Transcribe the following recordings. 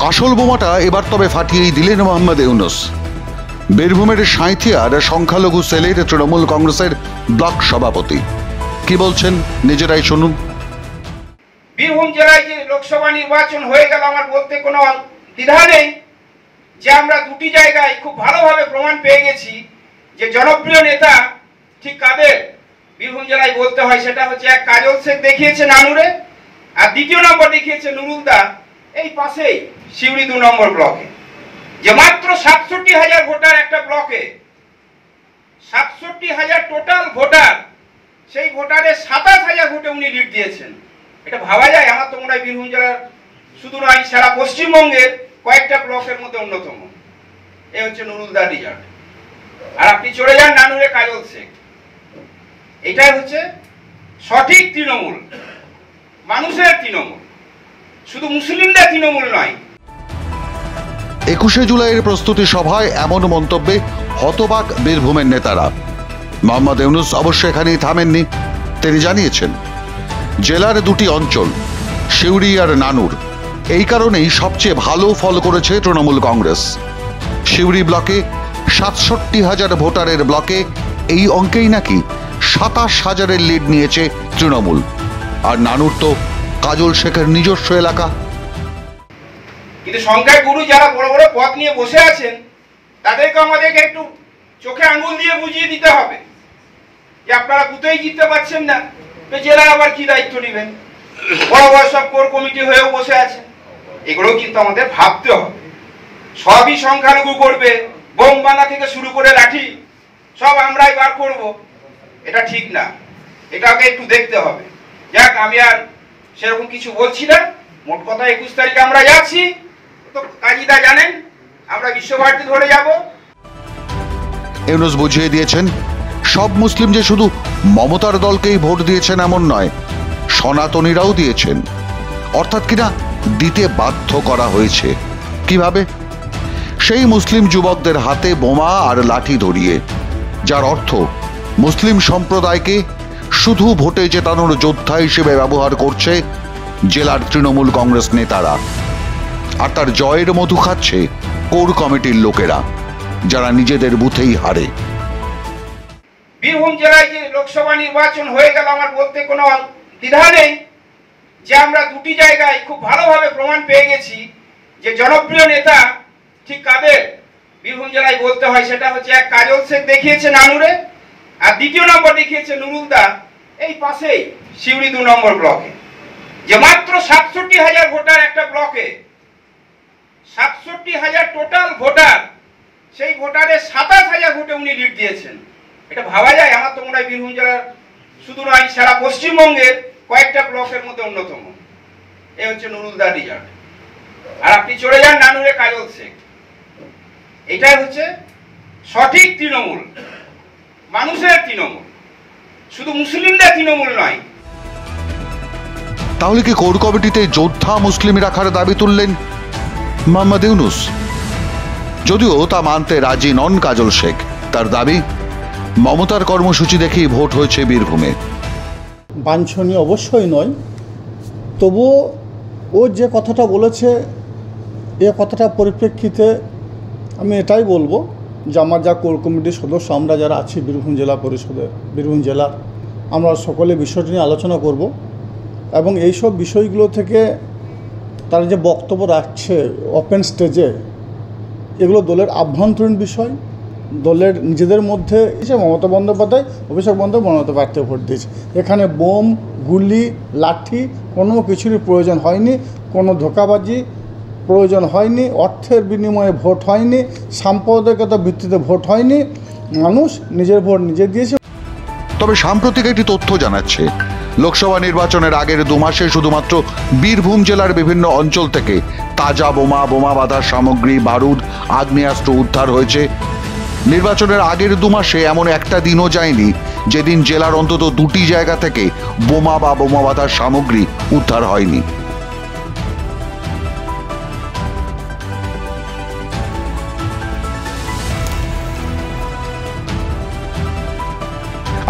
আসল বোমাটা এবার তবে ফাটিয়েই দিলেন মোহাম্মদ ইউনূস। বীরভূমের সাঁইথিয়ার সংখ্যালঘু সেলের তৃণমূল কংগ্রেসের ব্লক সভাপতি কি বলছেন নিজেরাই শুনুন। বীরভূম জেলায় যে লোকসভা নির্বাচন হয়ে গেল, আমার বলতে কোনো দ্বিধা নেই যে আমরা দুটি জায়গায় খুব ভালোভাবে প্রমাণ পেয়ে গেছি যে জনপ্রিয় নেতা ঠিক কাদের বীরভূম জেলায় বলতে হয়। সেটা হচ্ছে এক কাজল শেখ দেখিয়েছে নানুরে, আর দ্বিতীয় নম্বর দেখিয়েছে নুরুল দা এই পাশেই শিউরি 2 নম্বর ব্লকে। যে মাত্র 67,000 ভোটার একটা ব্লকে, 67,000 টোটাল ভোটার, সেই ভোটারের 27,000 ভোটে উনি লিড দিয়েছেন। এটা ভাবা যায়? আমার তো মনে হয় বীরভূম জেলার শুধু নয়, সারা পশ্চিমবঙ্গের কয়েকটা ব্লকের মধ্যে অন্যতম। এই হচ্ছে নুরুল দা রিজাল্ট। আর আপনি চলে যান নানুরে কাজল শেখ। এটাই হচ্ছে সঠিক তৃণমূল, মানুষের তৃণমূল, শুধু মুসলিমদের তৃণমূল নয়। 21শে জুলাইয়ের প্রস্তুতি সভায় এমন মন্তব্যে হতবাক বীরভূমের নেতারা। মোহাম্মদ ইউনূস অবশ্য এখানেই থামেননি। তিনি জানিয়েছেন জেলার দুটি অঞ্চল শিউরি আর নানুর, এই কারণেই সবচেয়ে ভালো ফল করেছে তৃণমূল কংগ্রেস। শিউরি ব্লকে 67,000 ভোটারের ব্লকে এই অঙ্কেই নাকি 27,000-এর লিড নিয়েছে তৃণমূল। আর নানুর তো কাজল শেখের নিজস্ব এলাকা। কিন্তু সংখ্যায় গুরু যারা বড় বড় পদ নিয়ে বসে আছেন, তাদেরকে আমাদেরকে একটু চোখে আঙুল দিয়ে বুঝিয়ে দিতে হবে যে আপনারা বুথেই জিততে পারছেন না, তো জেলায় আবার কি দায়িত্ব নেবেন? বড় বড় সব কোর কমিটি হয়েও বসে আছেন। এগুলো কিন্তু আমাদের ভাবতে হবে। সবই সংখ্যালঘু করবে, বোম বানা থেকে শুরু করে লাঠি সব আমরাই বার করব, এটা ঠিক না। এটাকে একটু দেখতে হবে। যাক, আমি আর সেরকম কিছু বলছি না। মোট কথা 21 তারিখে আমরা যাচ্ছি, তো কাজীদা জানেন আমরা বিশ্বভারতী ধরে যাব। ইউনূস বুঝিয়ে দিয়েছেন সব মুসলিম যে শুধু মমতার দলকেই ভোট দিয়েছেন এমন নয়, সনাতনীরাও দিয়েছেন। অর্থাৎ কিনা দিতে বাধ্য করা হয়েছে। কিভাবে? সেই মুসলিম যুবকদের হাতে বোমা আর লাঠি ধরিয়ে, যার অর্থ মুসলিম সম্প্রদায়কে শুধু ভোটে জেতানোর যোদ্ধা হিসেবে ব্যবহার করছে জেলার তৃণমূল কংগ্রেস নেতারা। আর তার জয়ের মধু খাচ্ছে কোর কমিটির লোকেরা, যারা নিজেদের বুথেই হারে। বীরভূম জেলায় যে লোকসভা নির্বাচন হয়ে গেল, আমার বলতে কোনো দ্বিধা নেই যে আমরা দুটি জায়গায় খুব ভালোভাবে প্রমাণ পেয়ে গেছি যে জনপ্রিয় নেতা ঠিক কাদের বীরভূম জেলায় বলতে হয়। সেটা হচ্ছে এক কাজল শেখ দেখিয়েছে নানুরে, আর দ্বিতীয় নম্বর দেখিয়েছে নুরুল দা এই পাশেই শিউরি 2 নম্বর ব্লকে। যে মাত্র 67,000 ভোটার একটা ব্লকে, 67,000 টোটাল ভোটার, সেই ভোটারের 27,000 ভোটে উনি লিড দিয়েছেন। এটা ভাবা যায়? আমার তো মনে হয় বীরভূম জেলার শুধু নয়, সারা পশ্চিমবঙ্গের কয়েকটা ব্লকের মধ্যে অন্যতম। এই হচ্ছে নুরুল দা রিজাল্ট। আর আপনি চলে যান নানুরে কাজল শেখ। এটাই হচ্ছে সঠিক তৃণমূল, মানুষের তৃণমূল, শুধু মুসলিমদের তৃণমূল নয়। তাহলে কি কোর কমিটিতে যোদ্ধা মুসলিম রাখার দাবি তুললেন মোহাম্মদ ইউনূস? যদিও তা মানতে রাজি নন কাজল শেখ। তার দাবি মমতার কর্মসূচি দেখেই ভোট হয়েছে বীরভূমে। বাঞ্ছনীয় অবশ্যই নয়, তবুও ও যে কথাটা বলেছে এ কথাটা পরিপ্রেক্ষিতে আমি এটাই বলবো যে আমার যা কোর কমিটির সদস্য আমরা যারা আছি বীরভূম জেলা পরিষদে, বীরভূম জেলার, আমরা সকলে বিষয়টি নিয়ে আলোচনা করব এবং এইসব বিষয়গুলো থেকে তারা যে বক্তব্য রাখছে ওপেন স্টেজে, এগুলো দলের আভ্যন্তরীণ বিষয়। দলের নিজেদের মধ্যে মমতা বন্দ্যোপাধ্যায়, অভিষেক বন্দ্যোপাধ্যায় মমতা প্রার্থী ভোট দিয়েছে। এখানে বোম, গুলি, লাঠি কোনো কিছুরই প্রয়োজন হয়নি, কোনো ধোঁকাবাজি প্রয়োজন হয়নি, অর্থের বিনিময়ে ভোট হয়নি, সাম্প্রদায়িকতা ভিত্তিতে ভোট হয়নি। মানুষ নিজের ভোট নিজে দিয়েছে। তবে সাম্প্রতিক একটি তথ্য জানাচ্ছে লোকসভা নির্বাচনের আগের 2 মাসে শুধুমাত্র বীরভূম জেলার বিভিন্ন অঞ্চল থেকে তাজা বোমা, বোমা বাঁধার সামগ্রী, বারুদ, আগ্নেয়াস্ত্র উদ্ধার হয়েছে। নির্বাচনের আগের 2 মাসে এমন একটা দিনও যায়নি যেদিন জেলার অন্তত 2টি জায়গা থেকে বোমা বা বোমা বাঁধার সামগ্রী উদ্ধার হয়নি।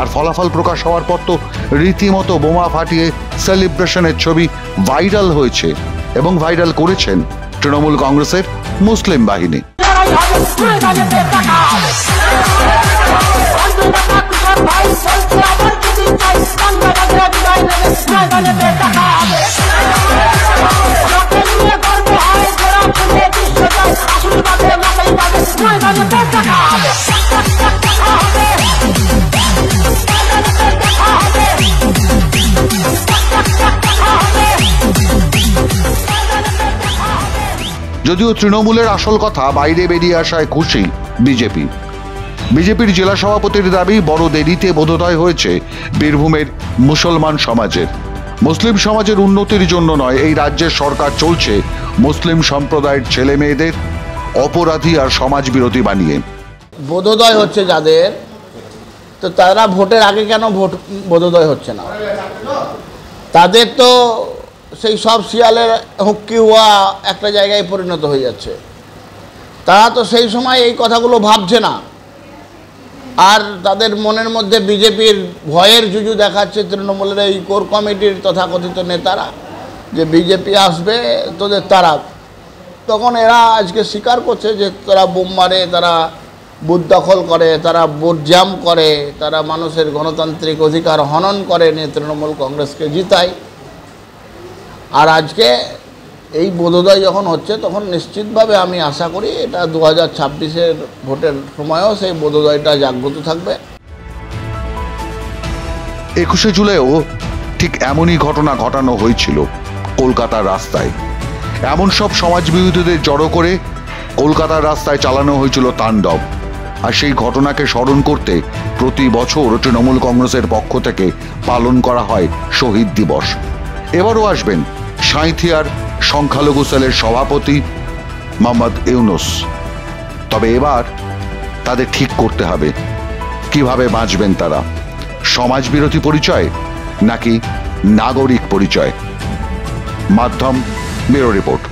আর ফলাফল প্রকাশ হওয়ার পর তো রীতিমতো বোমা ফাটিয়ে সেলিব্রেশনের ছবি ভাইরাল হয়েছে এবং ভাইরাল করেছেন তৃণমূল কংগ্রেসের মুসলিম বাহিনী। যদিও তৃণমূলের আসল কথা বাইরে বেরিয়ে আসায় খুশি বিজেপি। বিজেপির জেলা সভাপতির দাবি, বড় দেরিতে বোধোদয় হয়েছে বীরভূমের মুসলমান সমাজের। মুসলিম সমাজের উন্নতির জন্য নয়, এই রাজ্যের সরকার চলছে মুসলিম সম্প্রদায়ের ছেলে মেয়েদের অপরাধী আর সমাজ বিরোধী বানিয়ে। বোধোদয় হচ্ছে যাদের, তো তারা ভোটের আগে কেন বোধোদয় হচ্ছে না? তাদের তো সেই সব শিয়ালের হুক্কি হওয়া একটা জায়গায় পরিণত হয়ে যাচ্ছে। তারা তো সেই সময় এই কথাগুলো ভাবছে না, আর তাদের মনের মধ্যে বিজেপির ভয়ের জুজু দেখাচ্ছে তৃণমূলের এই কোর কমিটির তথাকথিত নেতারা, যে বিজেপি আসবে তোদের তারা। তখন এরা আজকে স্বীকার করছে যে তারা বোম মারে, তারা বুথ দখল করে, তারা ভোট জ্যাম করে, তারা মানুষের গণতান্ত্রিক অধিকার হনন করে নিয়ে তৃণমূল কংগ্রেসকে জিতায়। আর আজকে এই বোধোদয় যখন হচ্ছে, তখন নিশ্চিতভাবে আমি আশা করি এটা 2026-এর ভোটের সময়ও সেই বোধোদয়টা জাগ্রত থাকবে। 21শে জুলাইও ঠিক এমনই ঘটনা ঘটানো হয়েছিল কলকাতার রাস্তায়। এমন সব সমাজ বিরোধীদের জড়ো করে কলকাতার রাস্তায় চালানো হয়েছিল তাণ্ডব। আর সেই ঘটনাকে স্মরণ করতে প্রতি বছর তৃণমূল কংগ্রেসের পক্ষ থেকে পালন করা হয় শহীদ দিবস। এবারও আসবেন সাঁইথিয়ার সংখ্যালঘু সেলের সভাপতি মোহাম্মদ ইউনুস। তবে এবার তাদের ঠিক করতে হবে কিভাবে বাঁচবেন তারা, সমাজ বিরোধী পরিচয় নাকি নাগরিক পরিচয়। মাধ্যম ব্যুরো রিপোর্ট।